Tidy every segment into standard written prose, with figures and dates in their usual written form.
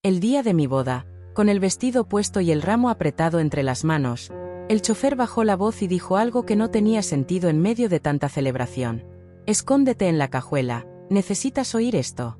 El día de mi boda, con el vestido puesto y el ramo apretado entre las manos, el chofer bajó la voz y dijo algo que no tenía sentido en medio de tanta celebración. Escóndete en la cajuela, ¿necesitas oír esto?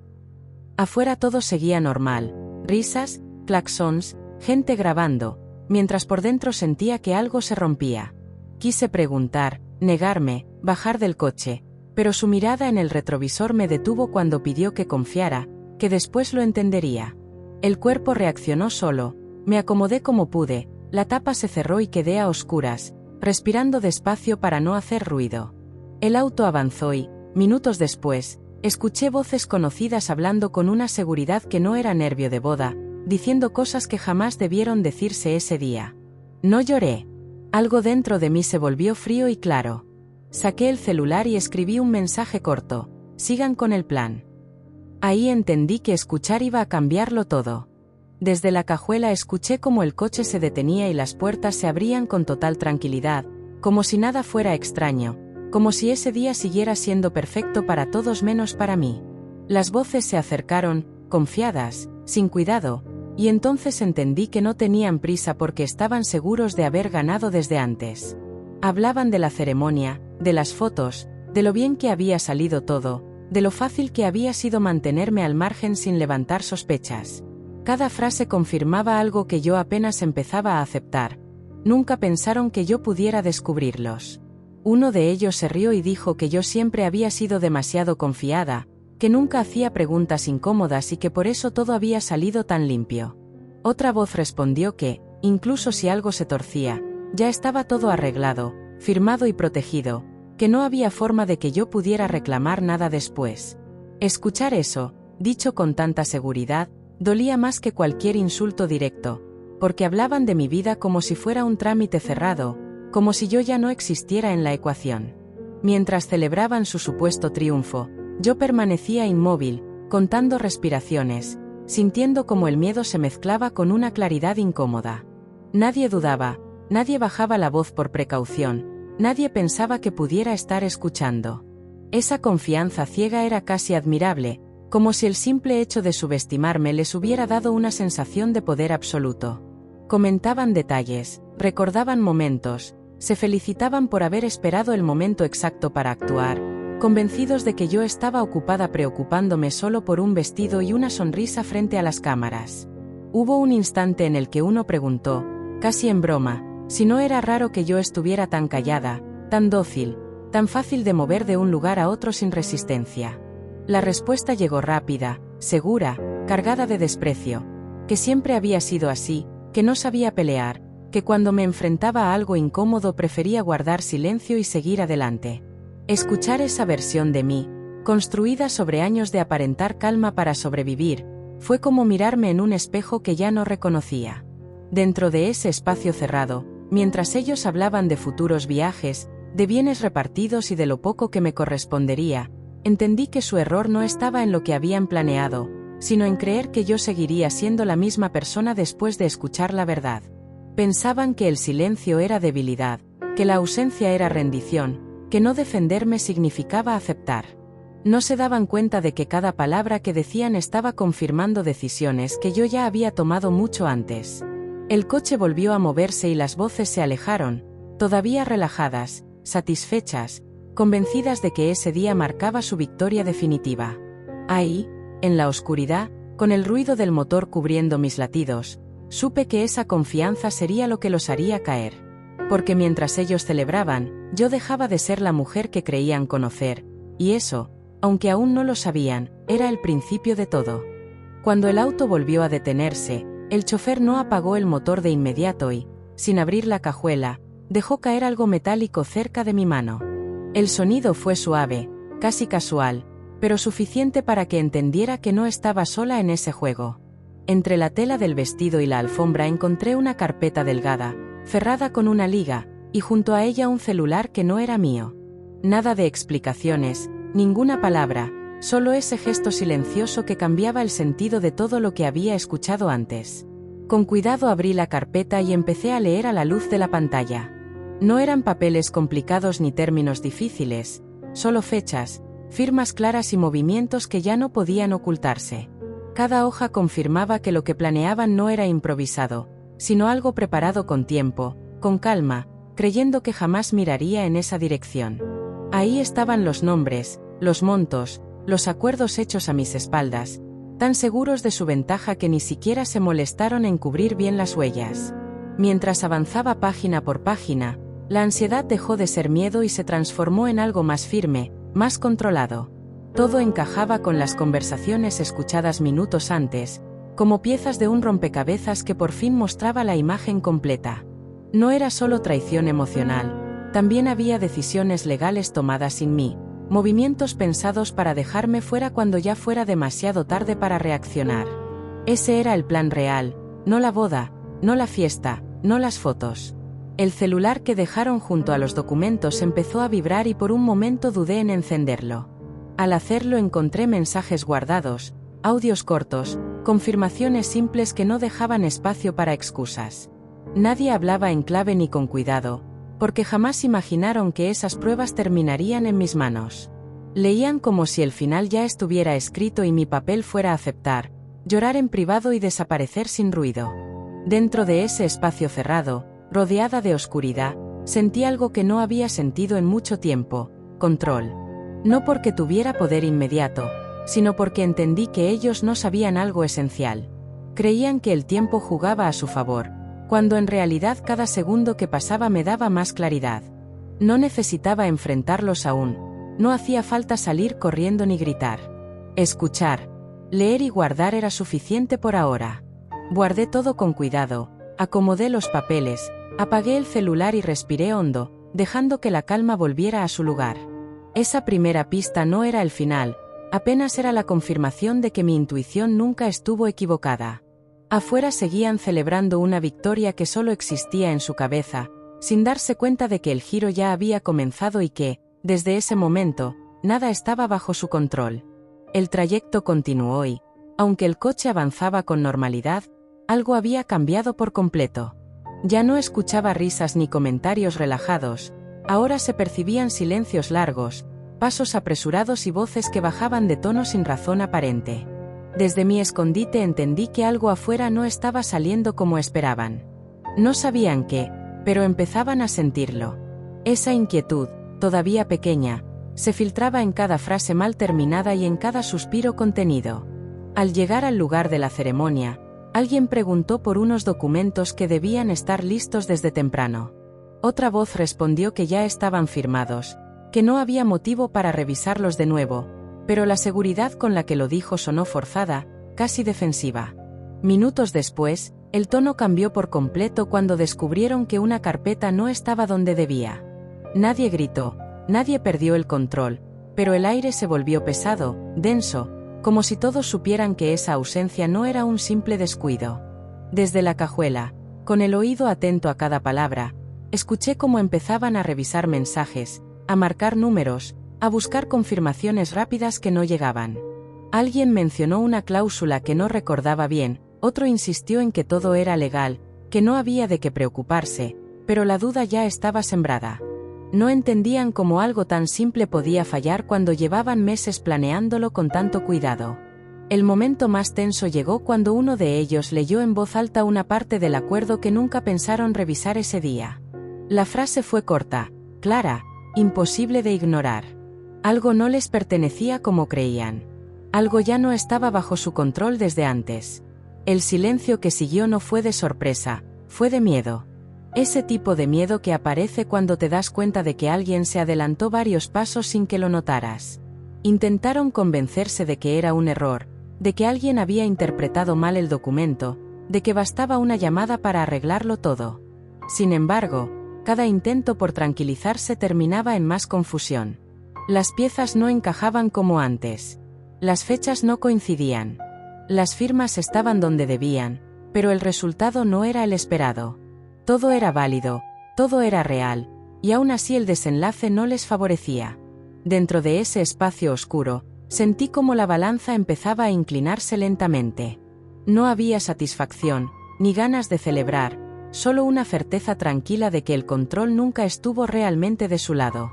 Afuera todo seguía normal, risas, claxons, gente grabando, mientras por dentro sentía que algo se rompía. Quise preguntar, negarme, bajar del coche, pero su mirada en el retrovisor me detuvo cuando pidió que confiara, que después lo entendería. El cuerpo reaccionó solo, me acomodé como pude, la tapa se cerró y quedé a oscuras, respirando despacio para no hacer ruido. El auto avanzó y, minutos después, escuché voces conocidas hablando con una seguridad que no era nervio de boda, diciendo cosas que jamás debieron decirse ese día. No lloré. Algo dentro de mí se volvió frío y claro. Saqué el celular y escribí un mensaje corto: sigan con el plan. Ahí entendí que escuchar iba a cambiarlo todo. Desde la cajuela escuché cómo el coche se detenía y las puertas se abrían con total tranquilidad, como si nada fuera extraño, como si ese día siguiera siendo perfecto para todos menos para mí. Las voces se acercaron, confiadas, sin cuidado, y entonces entendí que no tenían prisa porque estaban seguros de haber ganado desde antes. Hablaban de la ceremonia, de las fotos, de lo bien que había salido todo, de lo fácil que había sido mantenerme al margen sin levantar sospechas. Cada frase confirmaba algo que yo apenas empezaba a aceptar. Nunca pensaron que yo pudiera descubrirlos. Uno de ellos se rió y dijo que yo siempre había sido demasiado confiada, que nunca hacía preguntas incómodas y que por eso todo había salido tan limpio. Otra voz respondió que, incluso si algo se torcía, ya estaba todo arreglado, firmado y protegido, que no había forma de que yo pudiera reclamar nada después. Escuchar eso, dicho con tanta seguridad, dolía más que cualquier insulto directo, porque hablaban de mi vida como si fuera un trámite cerrado, como si yo ya no existiera en la ecuación. Mientras celebraban su supuesto triunfo, yo permanecía inmóvil, contando respiraciones, sintiendo como el miedo se mezclaba con una claridad incómoda. Nadie dudaba, nadie bajaba la voz por precaución, nadie pensaba que pudiera estar escuchando. Esa confianza ciega era casi admirable, como si el simple hecho de subestimarme les hubiera dado una sensación de poder absoluto. Comentaban detalles, recordaban momentos, se felicitaban por haber esperado el momento exacto para actuar, convencidos de que yo estaba ocupada preocupándome solo por un vestido y una sonrisa frente a las cámaras. Hubo un instante en el que uno preguntó, casi en broma, si no era raro que yo estuviera tan callada, tan dócil, tan fácil de mover de un lugar a otro sin resistencia. La respuesta llegó rápida, segura, cargada de desprecio, que siempre había sido así, que no sabía pelear, que cuando me enfrentaba a algo incómodo prefería guardar silencio y seguir adelante. Escuchar esa versión de mí, construida sobre años de aparentar calma para sobrevivir, fue como mirarme en un espejo que ya no reconocía. Dentro de ese espacio cerrado, mientras ellos hablaban de futuros viajes, de bienes repartidos y de lo poco que me correspondería, entendí que su error no estaba en lo que habían planeado, sino en creer que yo seguiría siendo la misma persona después de escuchar la verdad. Pensaban que el silencio era debilidad, que la ausencia era rendición, que no defenderme significaba aceptar. No se daban cuenta de que cada palabra que decían estaba confirmando decisiones que yo ya había tomado mucho antes. El coche volvió a moverse y las voces se alejaron, todavía relajadas, satisfechas, convencidas de que ese día marcaba su victoria definitiva. Ahí, en la oscuridad, con el ruido del motor cubriendo mis latidos, supe que esa confianza sería lo que los haría caer. Porque mientras ellos celebraban, yo dejaba de ser la mujer que creían conocer, y eso, aunque aún no lo sabían, era el principio de todo. Cuando el auto volvió a detenerse, el chofer no apagó el motor de inmediato y, sin abrir la cajuela, dejó caer algo metálico cerca de mi mano. El sonido fue suave, casi casual, pero suficiente para que entendiera que no estaba sola en ese juego. Entre la tela del vestido y la alfombra encontré una carpeta delgada, cerrada con una liga, y junto a ella un celular que no era mío. Nada de explicaciones, ninguna palabra, solo ese gesto silencioso que cambiaba el sentido de todo lo que había escuchado antes. Con cuidado abrí la carpeta y empecé a leer a la luz de la pantalla. No eran papeles complicados ni términos difíciles, solo fechas, firmas claras y movimientos que ya no podían ocultarse. Cada hoja confirmaba que lo que planeaban no era improvisado, sino algo preparado con tiempo, con calma, creyendo que jamás miraría en esa dirección. Ahí estaban los nombres, los montos, los acuerdos hechos a mis espaldas, tan seguros de su ventaja que ni siquiera se molestaron en cubrir bien las huellas. Mientras avanzaba página por página, la ansiedad dejó de ser miedo y se transformó en algo más firme, más controlado. Todo encajaba con las conversaciones escuchadas minutos antes, como piezas de un rompecabezas que por fin mostraba la imagen completa. No era solo traición emocional, también había decisiones legales tomadas sin mí, movimientos pensados para dejarme fuera cuando ya fuera demasiado tarde para reaccionar. Ese era el plan real, no la boda, no la fiesta, no las fotos. El celular que dejaron junto a los documentos empezó a vibrar y por un momento dudé en encenderlo. Al hacerlo encontré mensajes guardados, audios cortos, confirmaciones simples que no dejaban espacio para excusas. Nadie hablaba en clave ni con cuidado, porque jamás imaginaron que esas pruebas terminarían en mis manos. Leían como si el final ya estuviera escrito y mi papel fuera aceptar, llorar en privado y desaparecer sin ruido. Dentro de ese espacio cerrado, rodeada de oscuridad, sentí algo que no había sentido en mucho tiempo: control. No porque tuviera poder inmediato, sino porque entendí que ellos no sabían algo esencial. Creían que el tiempo jugaba a su favor, cuando en realidad cada segundo que pasaba me daba más claridad. No necesitaba enfrentarlos aún, no hacía falta salir corriendo ni gritar. Escuchar, leer y guardar era suficiente por ahora. Guardé todo con cuidado, acomodé los papeles, apagué el celular y respiré hondo, dejando que la calma volviera a su lugar. Esa primera pista no era el final, apenas era la confirmación de que mi intuición nunca estuvo equivocada. Afuera seguían celebrando una victoria que solo existía en su cabeza, sin darse cuenta de que el giro ya había comenzado y que, desde ese momento, nada estaba bajo su control. El trayecto continuó y, aunque el coche avanzaba con normalidad, algo había cambiado por completo. Ya no escuchaba risas ni comentarios relajados, ahora se percibían silencios largos, pasos apresurados y voces que bajaban de tono sin razón aparente. Desde mi escondite entendí que algo afuera no estaba saliendo como esperaban. No sabían qué, pero empezaban a sentirlo. Esa inquietud, todavía pequeña, se filtraba en cada frase mal terminada y en cada suspiro contenido. Al llegar al lugar de la ceremonia, alguien preguntó por unos documentos que debían estar listos desde temprano. Otra voz respondió que ya estaban firmados, que no había motivo para revisarlos de nuevo, pero la seguridad con la que lo dijo sonó forzada, casi defensiva. Minutos después, el tono cambió por completo cuando descubrieron que una carpeta no estaba donde debía. Nadie gritó, nadie perdió el control, pero el aire se volvió pesado, denso, como si todos supieran que esa ausencia no era un simple descuido. Desde la cajuela, con el oído atento a cada palabra, escuché cómo empezaban a revisar mensajes, a marcar números, a buscar confirmaciones rápidas que no llegaban. Alguien mencionó una cláusula que no recordaba bien, otro insistió en que todo era legal, que no había de qué preocuparse, pero la duda ya estaba sembrada. No entendían cómo algo tan simple podía fallar cuando llevaban meses planeándolo con tanto cuidado. El momento más tenso llegó cuando uno de ellos leyó en voz alta una parte del acuerdo que nunca pensaron revisar ese día. La frase fue corta, clara, imposible de ignorar. Algo no les pertenecía como creían. Algo ya no estaba bajo su control desde antes. El silencio que siguió no fue de sorpresa, fue de miedo. Ese tipo de miedo que aparece cuando te das cuenta de que alguien se adelantó varios pasos sin que lo notaras. Intentaron convencerse de que era un error, de que alguien había interpretado mal el documento, de que bastaba una llamada para arreglarlo todo. Sin embargo, cada intento por tranquilizarse terminaba en más confusión. Las piezas no encajaban como antes. Las fechas no coincidían. Las firmas estaban donde debían, pero el resultado no era el esperado. Todo era válido, todo era real, y aún así el desenlace no les favorecía. Dentro de ese espacio oscuro, sentí como la balanza empezaba a inclinarse lentamente. No había satisfacción, ni ganas de celebrar, solo una certeza tranquila de que el control nunca estuvo realmente de su lado.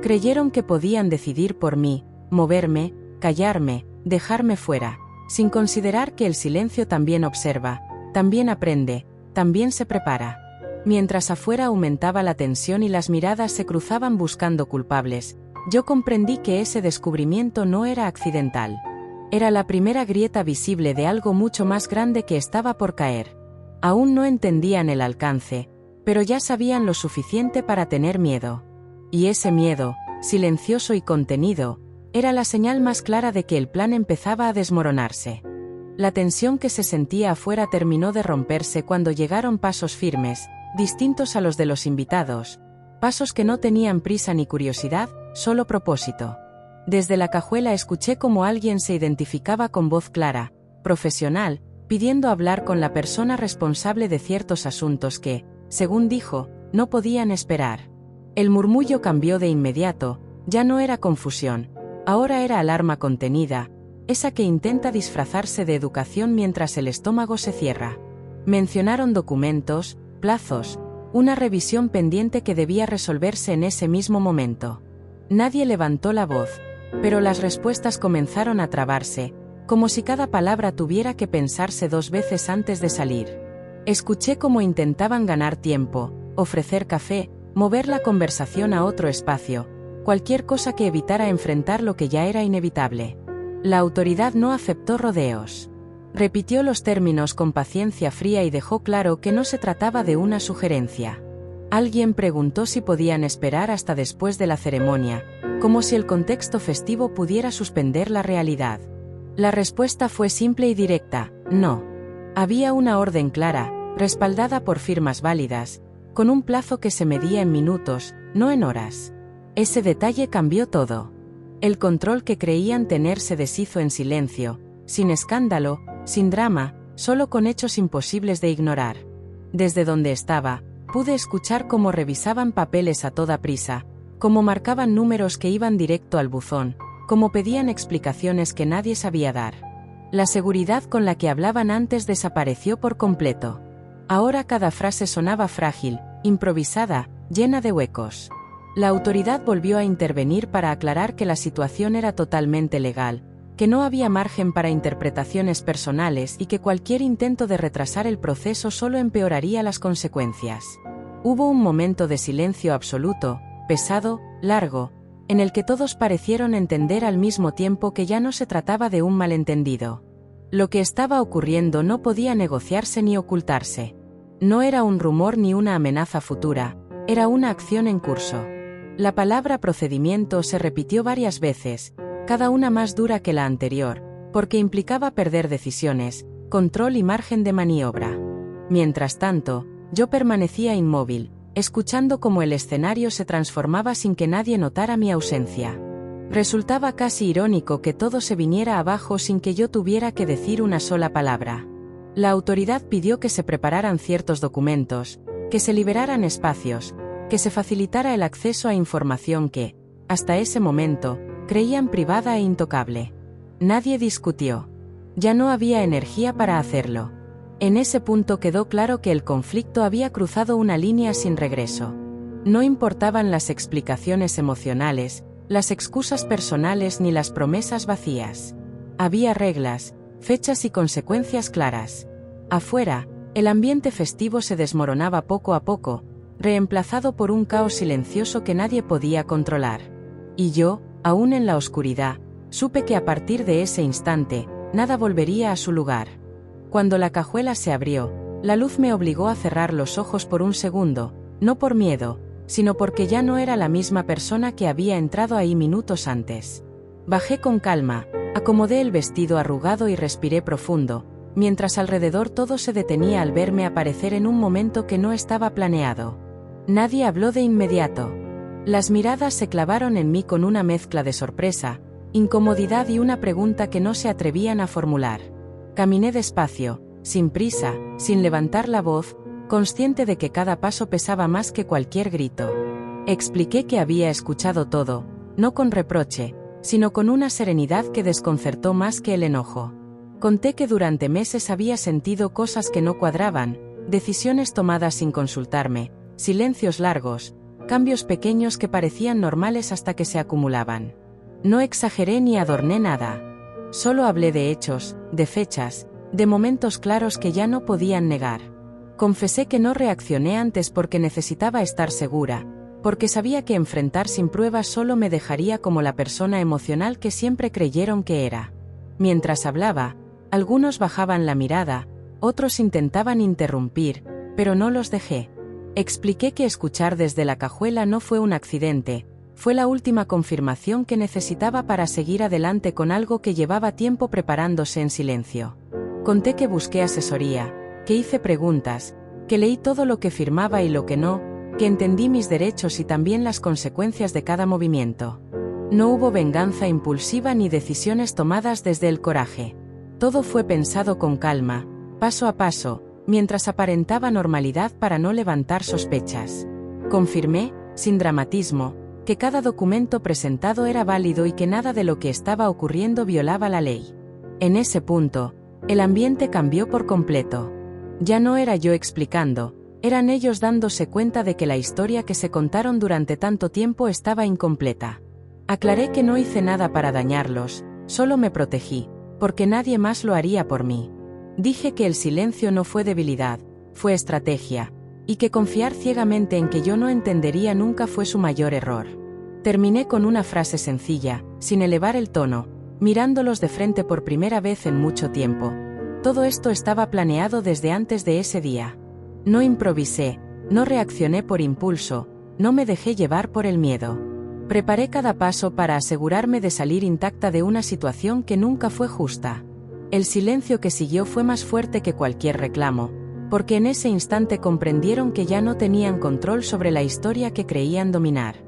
Creyeron que podían decidir por mí, moverme, callarme, dejarme fuera, sin considerar que el silencio también observa, también aprende, también se prepara. Mientras afuera aumentaba la tensión y las miradas se cruzaban buscando culpables, yo comprendí que ese descubrimiento no era accidental. Era la primera grieta visible de algo mucho más grande que estaba por caer. Aún no entendían el alcance, pero ya sabían lo suficiente para tener miedo. Y ese miedo, silencioso y contenido, era la señal más clara de que el plan empezaba a desmoronarse. La tensión que se sentía afuera terminó de romperse cuando llegaron pasos firmes, distintos a los de los invitados, pasos que no tenían prisa ni curiosidad, solo propósito. Desde la cajuela escuché cómo alguien se identificaba con voz clara, profesional, pidiendo hablar con la persona responsable de ciertos asuntos que, según dijo, no podían esperar. El murmullo cambió de inmediato, ya no era confusión, ahora era alarma contenida, esa que intenta disfrazarse de educación mientras el estómago se cierra. Mencionaron documentos, plazos, una revisión pendiente que debía resolverse en ese mismo momento. Nadie levantó la voz, pero las respuestas comenzaron a trabarse, como si cada palabra tuviera que pensarse 2 veces antes de salir. Escuché cómo intentaban ganar tiempo, ofrecer café, mover la conversación a otro espacio, cualquier cosa que evitara enfrentar lo que ya era inevitable. La autoridad no aceptó rodeos. Repitió los términos con paciencia fría y dejó claro que no se trataba de una sugerencia. Alguien preguntó si podían esperar hasta después de la ceremonia, como si el contexto festivo pudiera suspender la realidad. La respuesta fue simple y directa: no. Había una orden clara, respaldada por firmas válidas, con un plazo que se medía en minutos, no en horas. Ese detalle cambió todo. El control que creían tener se deshizo en silencio, sin escándalo, sin drama, solo con hechos imposibles de ignorar. Desde donde estaba, pude escuchar cómo revisaban papeles a toda prisa, cómo marcaban números que iban directo al buzón, cómo pedían explicaciones que nadie sabía dar. La seguridad con la que hablaban antes desapareció por completo. Ahora cada frase sonaba frágil, improvisada, llena de huecos. La autoridad volvió a intervenir para aclarar que la situación era totalmente legal, que no había margen para interpretaciones personales y que cualquier intento de retrasar el proceso solo empeoraría las consecuencias. Hubo un momento de silencio absoluto, pesado, largo, en el que todos parecieron entender al mismo tiempo que ya no se trataba de un malentendido. Lo que estaba ocurriendo no podía negociarse ni ocultarse. No era un rumor ni una amenaza futura, era una acción en curso. La palabra procedimiento se repitió varias veces, cada una más dura que la anterior, porque implicaba perder decisiones, control y margen de maniobra. Mientras tanto, yo permanecía inmóvil, escuchando cómo el escenario se transformaba sin que nadie notara mi ausencia. Resultaba casi irónico que todo se viniera abajo sin que yo tuviera que decir una sola palabra. La autoridad pidió que se prepararan ciertos documentos, que se liberaran espacios, que se facilitara el acceso a información que, hasta ese momento, creían privada e intocable. Nadie discutió. Ya no había energía para hacerlo. En ese punto quedó claro que el conflicto había cruzado una línea sin regreso. No importaban las explicaciones emocionales, las excusas personales ni las promesas vacías. Había reglas, fechas y consecuencias claras. Afuera, el ambiente festivo se desmoronaba poco a poco, reemplazado por un caos silencioso que nadie podía controlar. Y yo, aún en la oscuridad, supe que a partir de ese instante, nada volvería a su lugar. Cuando la cajuela se abrió, la luz me obligó a cerrar los ojos por un segundo, no por miedo, sino porque ya no era la misma persona que había entrado ahí minutos antes. Bajé con calma, acomodé el vestido arrugado y respiré profundo, mientras alrededor todo se detenía al verme aparecer en un momento que no estaba planeado. Nadie habló de inmediato. Las miradas se clavaron en mí con una mezcla de sorpresa, incomodidad y una pregunta que no se atrevían a formular. Caminé despacio, sin prisa, sin levantar la voz, consciente de que cada paso pesaba más que cualquier grito. Expliqué que había escuchado todo, no con reproche, sino con una serenidad que desconcertó más que el enojo. Conté que durante meses había sentido cosas que no cuadraban, decisiones tomadas sin consultarme, silencios largos, cambios pequeños que parecían normales hasta que se acumulaban. No exageré ni adorné nada. Solo hablé de hechos, de fechas, de momentos claros que ya no podían negar. Confesé que no reaccioné antes porque necesitaba estar segura, porque sabía que enfrentar sin pruebas solo me dejaría como la persona emocional que siempre creyeron que era. Mientras hablaba, algunos bajaban la mirada, otros intentaban interrumpir, pero no los dejé. Expliqué que escuchar desde la cajuela no fue un accidente, fue la última confirmación que necesitaba para seguir adelante con algo que llevaba tiempo preparándose en silencio. Conté que busqué asesoría, que hice preguntas, que leí todo lo que firmaba y lo que no, que entendí mis derechos y también las consecuencias de cada movimiento. No hubo venganza impulsiva ni decisiones tomadas desde el coraje. Todo fue pensado con calma, paso a paso, mientras aparentaba normalidad para no levantar sospechas. Confirmé, sin dramatismo, que cada documento presentado era válido y que nada de lo que estaba ocurriendo violaba la ley. En ese punto, el ambiente cambió por completo. Ya no era yo explicando, eran ellos dándose cuenta de que la historia que se contaron durante tanto tiempo estaba incompleta. Aclaré que no hice nada para dañarlos, solo me protegí, porque nadie más lo haría por mí. Dije que el silencio no fue debilidad, fue estrategia, y que confiar ciegamente en que yo no entendería nunca fue su mayor error. Terminé con una frase sencilla, sin elevar el tono, mirándolos de frente por primera vez en mucho tiempo. Todo esto estaba planeado desde antes de ese día. No improvisé, no reaccioné por impulso, no me dejé llevar por el miedo. Preparé cada paso para asegurarme de salir intacta de una situación que nunca fue justa. El silencio que siguió fue más fuerte que cualquier reclamo, porque en ese instante comprendieron que ya no tenían control sobre la historia que creían dominar.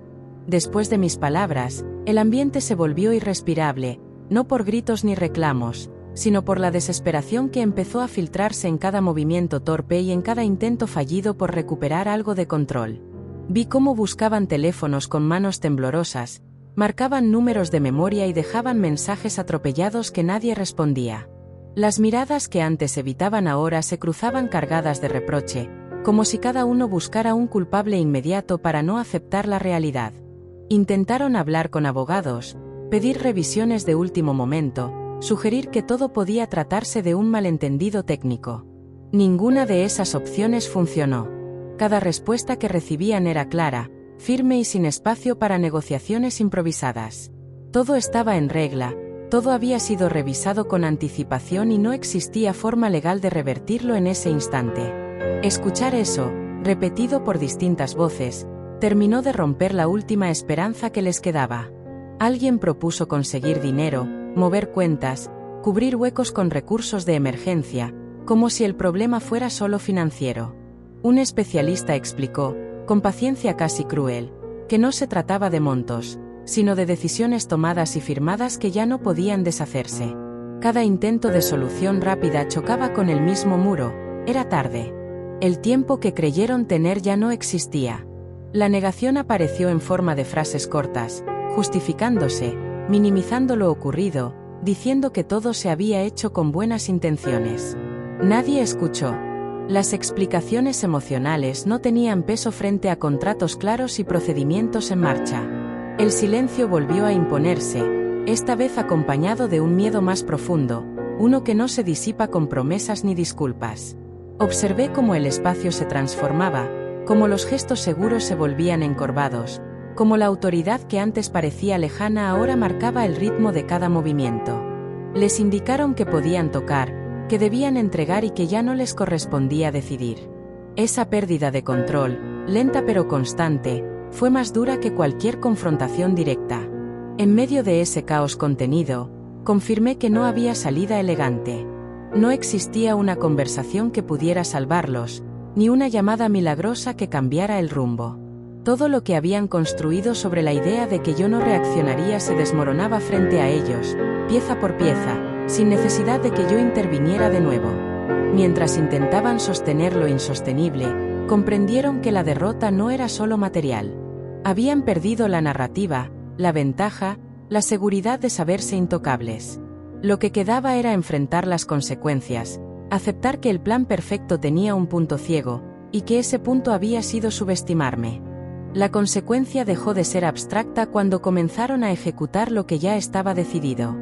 Después de mis palabras, el ambiente se volvió irrespirable, no por gritos ni reclamos, sino por la desesperación que empezó a filtrarse en cada movimiento torpe y en cada intento fallido por recuperar algo de control. Vi cómo buscaban teléfonos con manos temblorosas, marcaban números de memoria y dejaban mensajes atropellados que nadie respondía. Las miradas que antes evitaban ahora se cruzaban cargadas de reproche, como si cada uno buscara un culpable inmediato para no aceptar la realidad. Intentaron hablar con abogados, pedir revisiones de último momento, sugerir que todo podía tratarse de un malentendido técnico. Ninguna de esas opciones funcionó. Cada respuesta que recibían era clara, firme y sin espacio para negociaciones improvisadas. Todo estaba en regla, todo había sido revisado con anticipación y no existía forma legal de revertirlo en ese instante. Escuchar eso, repetido por distintas voces, terminó de romper la última esperanza que les quedaba. Alguien propuso conseguir dinero, mover cuentas, cubrir huecos con recursos de emergencia, como si el problema fuera solo financiero. Un especialista explicó, con paciencia casi cruel, que no se trataba de montos, sino de decisiones tomadas y firmadas que ya no podían deshacerse. Cada intento de solución rápida chocaba con el mismo muro, era tarde. El tiempo que creyeron tener ya no existía. La negación apareció en forma de frases cortas, justificándose, minimizando lo ocurrido, diciendo que todo se había hecho con buenas intenciones. Nadie escuchó. Las explicaciones emocionales no tenían peso frente a contratos claros y procedimientos en marcha. El silencio volvió a imponerse, esta vez acompañado de un miedo más profundo, uno que no se disipa con promesas ni disculpas. Observé cómo el espacio se transformaba, cómo los gestos seguros se volvían encorvados, como la autoridad que antes parecía lejana ahora marcaba el ritmo de cada movimiento. Les indicaron que podían tocar, que debían entregar y que ya no les correspondía decidir. Esa pérdida de control, lenta pero constante, fue más dura que cualquier confrontación directa. En medio de ese caos contenido, confirmé que no había salida elegante. No existía una conversación que pudiera salvarlos, ni una llamada milagrosa que cambiara el rumbo. Todo lo que habían construido sobre la idea de que yo no reaccionaría se desmoronaba frente a ellos, pieza por pieza, sin necesidad de que yo interviniera de nuevo. Mientras intentaban sostener lo insostenible, comprendieron que la derrota no era solo material. Habían perdido la narrativa, la ventaja, la seguridad de saberse intocables. Lo que quedaba era enfrentar las consecuencias, aceptar que el plan perfecto tenía un punto ciego, y que ese punto había sido subestimarme. La consecuencia dejó de ser abstracta cuando comenzaron a ejecutar lo que ya estaba decidido.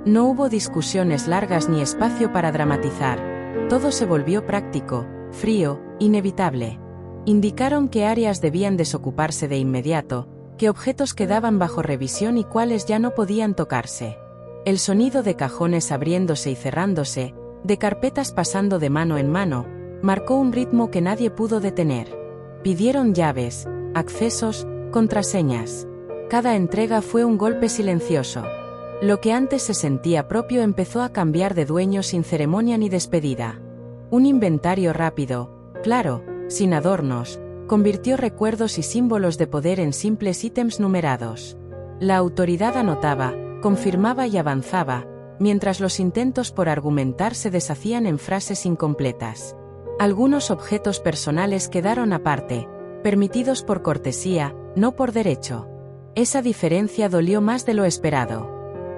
No hubo discusiones largas ni espacio para dramatizar. Todo se volvió práctico, frío, inevitable. Indicaron qué áreas debían desocuparse de inmediato, qué objetos quedaban bajo revisión y cuáles ya no podían tocarse. El sonido de cajones abriéndose y cerrándose, de carpetas pasando de mano en mano, marcó un ritmo que nadie pudo detener. Pidieron llaves, accesos, contraseñas. Cada entrega fue un golpe silencioso. Lo que antes se sentía propio empezó a cambiar de dueño sin ceremonia ni despedida. Un inventario rápido, claro, sin adornos, convirtió recuerdos y símbolos de poder en simples ítems numerados. La autoridad anotaba, confirmaba y avanzaba, mientras los intentos por argumentar se deshacían en frases incompletas. Algunos objetos personales quedaron aparte, permitidos por cortesía, no por derecho. Esa diferencia dolió más de lo esperado.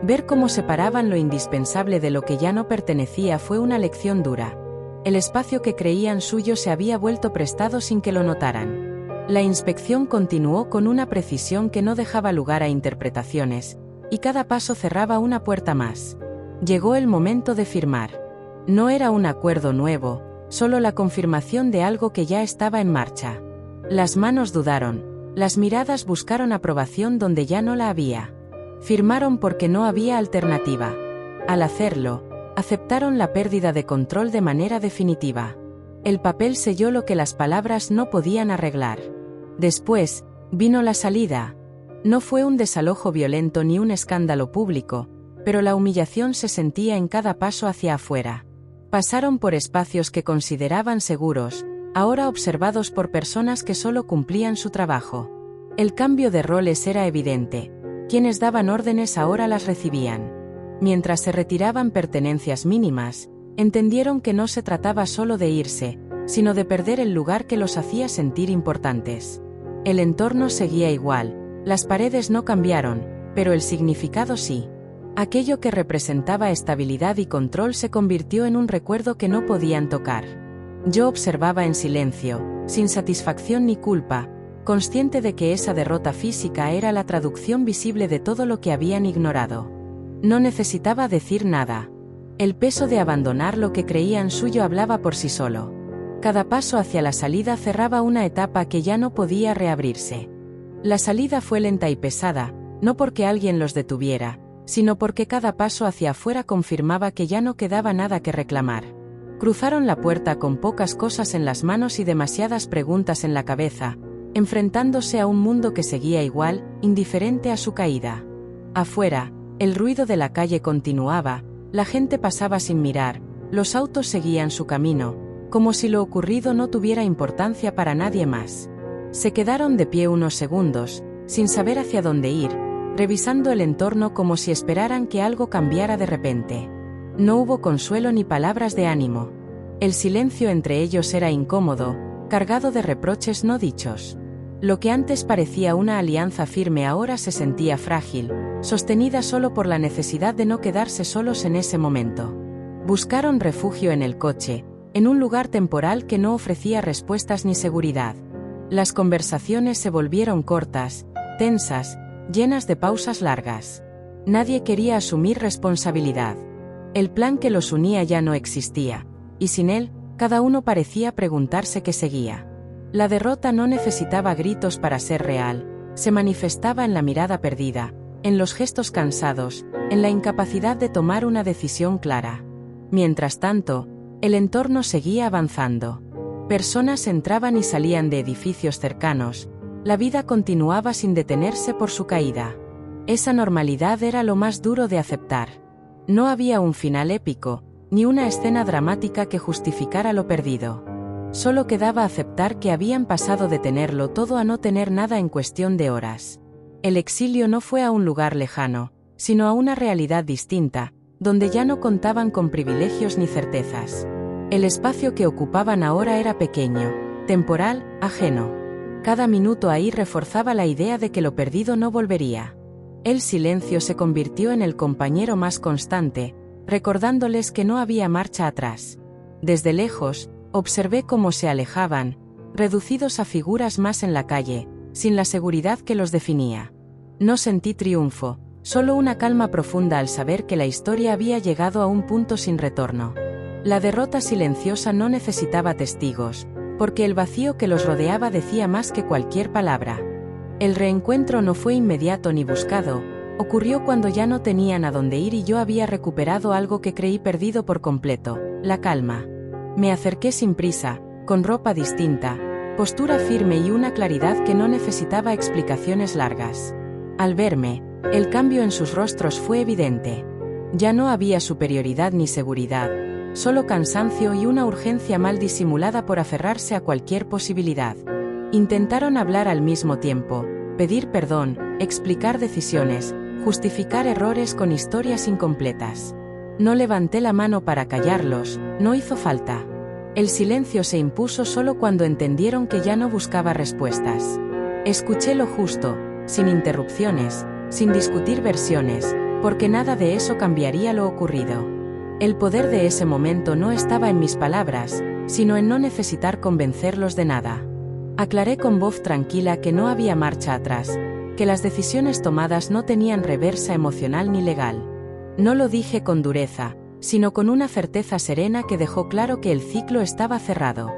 Ver cómo separaban lo indispensable de lo que ya no pertenecía fue una lección dura. El espacio que creían suyo se había vuelto prestado sin que lo notaran. La inspección continuó con una precisión que no dejaba lugar a interpretaciones, y cada paso cerraba una puerta más. Llegó el momento de firmar. No era un acuerdo nuevo, solo la confirmación de algo que ya estaba en marcha. Las manos dudaron, las miradas buscaron aprobación donde ya no la había. Firmaron porque no había alternativa. Al hacerlo, aceptaron la pérdida de control de manera definitiva. El papel selló lo que las palabras no podían arreglar. Después, vino la salida. No fue un desalojo violento ni un escándalo público, pero la humillación se sentía en cada paso hacia afuera. Pasaron por espacios que consideraban seguros, ahora observados por personas que solo cumplían su trabajo. El cambio de roles era evidente. Quienes daban órdenes ahora las recibían. Mientras se retiraban pertenencias mínimas, entendieron que no se trataba solo de irse, sino de perder el lugar que los hacía sentir importantes. El entorno seguía igual, las paredes no cambiaron, pero el significado sí. Aquello que representaba estabilidad y control se convirtió en un recuerdo que no podían tocar. Yo observaba en silencio, sin satisfacción ni culpa, consciente de que esa derrota física era la traducción visible de todo lo que habían ignorado. No necesitaba decir nada. El peso de abandonar lo que creían suyo hablaba por sí solo. Cada paso hacia la salida cerraba una etapa que ya no podía reabrirse. La salida fue lenta y pesada, no porque alguien los detuviera, sino porque cada paso hacia afuera confirmaba que ya no quedaba nada que reclamar. Cruzaron la puerta con pocas cosas en las manos y demasiadas preguntas en la cabeza, enfrentándose a un mundo que seguía igual, indiferente a su caída. Afuera, el ruido de la calle continuaba, la gente pasaba sin mirar, los autos seguían su camino, como si lo ocurrido no tuviera importancia para nadie más. Se quedaron de pie unos segundos, sin saber hacia dónde ir, revisando el entorno como si esperaran que algo cambiara de repente. No hubo consuelo ni palabras de ánimo. El silencio entre ellos era incómodo, cargado de reproches no dichos. Lo que antes parecía una alianza firme ahora se sentía frágil, sostenida solo por la necesidad de no quedarse solos en ese momento. Buscaron refugio en el coche, en un lugar temporal que no ofrecía respuestas ni seguridad. Las conversaciones se volvieron cortas, tensas, llenas de pausas largas. Nadie quería asumir responsabilidad. El plan que los unía ya no existía, y sin él, cada uno parecía preguntarse qué seguía. La derrota no necesitaba gritos para ser real, se manifestaba en la mirada perdida, en los gestos cansados, en la incapacidad de tomar una decisión clara. Mientras tanto, el entorno seguía avanzando. Personas entraban y salían de edificios cercanos, la vida continuaba sin detenerse por su caída. Esa normalidad era lo más duro de aceptar. No había un final épico, ni una escena dramática que justificara lo perdido. Solo quedaba aceptar que habían pasado de tenerlo todo a no tener nada en cuestión de horas. El exilio no fue a un lugar lejano, sino a una realidad distinta, donde ya no contaban con privilegios ni certezas. El espacio que ocupaban ahora era pequeño, temporal, ajeno. Cada minuto ahí reforzaba la idea de que lo perdido no volvería. El silencio se convirtió en el compañero más constante, recordándoles que no había marcha atrás. Desde lejos, observé cómo se alejaban, reducidos a figuras más en la calle, sin la seguridad que los definía. No sentí triunfo, Solo una calma profunda al saber que la historia había llegado a un punto sin retorno. La derrota silenciosa no necesitaba testigos, porque el vacío que los rodeaba decía más que cualquier palabra. El reencuentro no fue inmediato ni buscado, ocurrió cuando ya no tenían a dónde ir y yo había recuperado algo que creí perdido por completo, la calma. Me acerqué sin prisa, con ropa distinta, postura firme y una claridad que no necesitaba explicaciones largas. Al verme, el cambio en sus rostros fue evidente. Ya no había superioridad ni seguridad, solo cansancio y una urgencia mal disimulada por aferrarse a cualquier posibilidad. Intentaron hablar al mismo tiempo, pedir perdón, explicar decisiones, justificar errores con historias incompletas. No levanté la mano para callarlos, no hizo falta. El silencio se impuso solo cuando entendieron que ya no buscaba respuestas. Escuché lo justo, sin interrupciones, sin discutir versiones, porque nada de eso cambiaría lo ocurrido. El poder de ese momento no estaba en mis palabras, sino en no necesitar convencerlos de nada. Aclaré con voz tranquila que no había marcha atrás, que las decisiones tomadas no tenían reversa emocional ni legal. No lo dije con dureza, sino con una certeza serena que dejó claro que el ciclo estaba cerrado.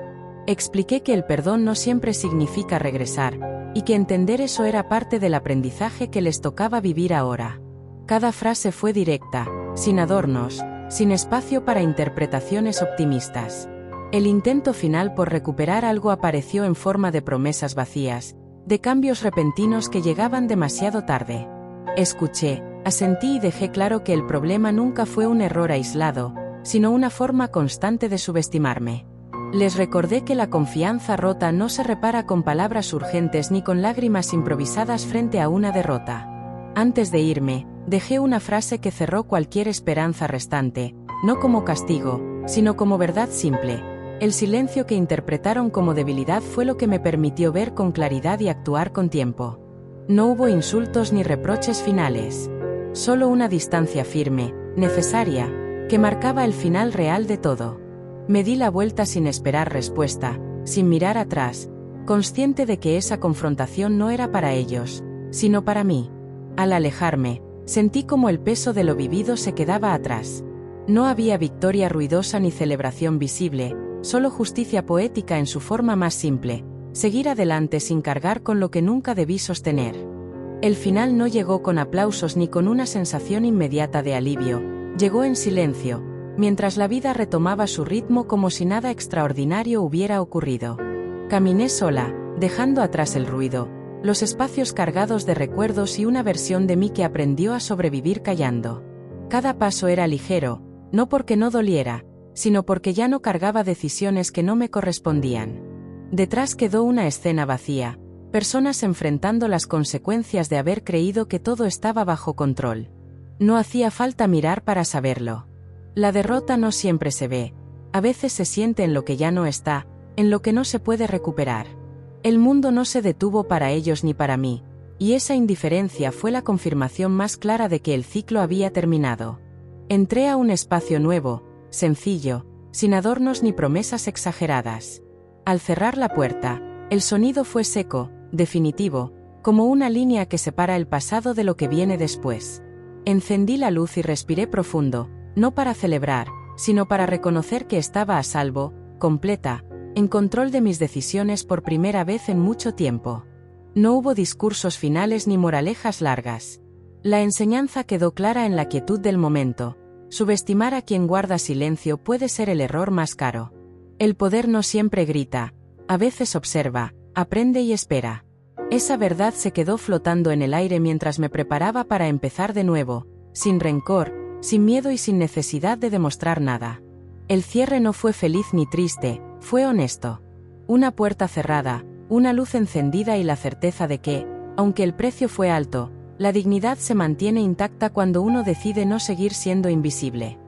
Expliqué que el perdón no siempre significa regresar, y que entender eso era parte del aprendizaje que les tocaba vivir ahora. Cada frase fue directa, sin adornos, sin espacio para interpretaciones optimistas. El intento final por recuperar algo apareció en forma de promesas vacías, de cambios repentinos que llegaban demasiado tarde. Escuché, asentí y dejé claro que el problema nunca fue un error aislado, sino una forma constante de subestimarme. Les recordé que la confianza rota no se repara con palabras urgentes ni con lágrimas improvisadas frente a una derrota. Antes de irme, dejé una frase que cerró cualquier esperanza restante, no como castigo, sino como verdad simple. El silencio que interpretaron como debilidad fue lo que me permitió ver con claridad y actuar con tiempo. No hubo insultos ni reproches finales. Solo una distancia firme, necesaria, que marcaba el final real de todo. Me di la vuelta sin esperar respuesta, sin mirar atrás, consciente de que esa confrontación no era para ellos, sino para mí. Al alejarme, sentí como el peso de lo vivido se quedaba atrás. No había victoria ruidosa ni celebración visible, solo justicia poética en su forma más simple, seguir adelante sin cargar con lo que nunca debí sostener. El final no llegó con aplausos ni con una sensación inmediata de alivio, llegó en silencio, mientras la vida retomaba su ritmo como si nada extraordinario hubiera ocurrido. Caminé sola, dejando atrás el ruido, los espacios cargados de recuerdos y una versión de mí que aprendió a sobrevivir callando. Cada paso era ligero, no porque no doliera, sino porque ya no cargaba decisiones que no me correspondían. Detrás quedó una escena vacía, personas enfrentando las consecuencias de haber creído que todo estaba bajo control. No hacía falta mirar para saberlo. La derrota no siempre se ve, a veces se siente en lo que ya no está, en lo que no se puede recuperar. El mundo no se detuvo para ellos ni para mí, y esa indiferencia fue la confirmación más clara de que el ciclo había terminado. Entré a un espacio nuevo, sencillo, sin adornos ni promesas exageradas. Al cerrar la puerta, el sonido fue seco, definitivo, como una línea que separa el pasado de lo que viene después. Encendí la luz y respiré profundo, no para celebrar, sino para reconocer que estaba a salvo, completa, en control de mis decisiones por primera vez en mucho tiempo. No hubo discursos finales ni moralejas largas. La enseñanza quedó clara en la quietud del momento. Subestimar a quien guarda silencio puede ser el error más caro. El poder no siempre grita, a veces observa, aprende y espera. Esa verdad se quedó flotando en el aire mientras me preparaba para empezar de nuevo, sin rencor, sin miedo y sin necesidad de demostrar nada. El cierre no fue feliz ni triste, fue honesto. Una puerta cerrada, una luz encendida y la certeza de que, aunque el precio fue alto, la dignidad se mantiene intacta cuando uno decide no seguir siendo invisible.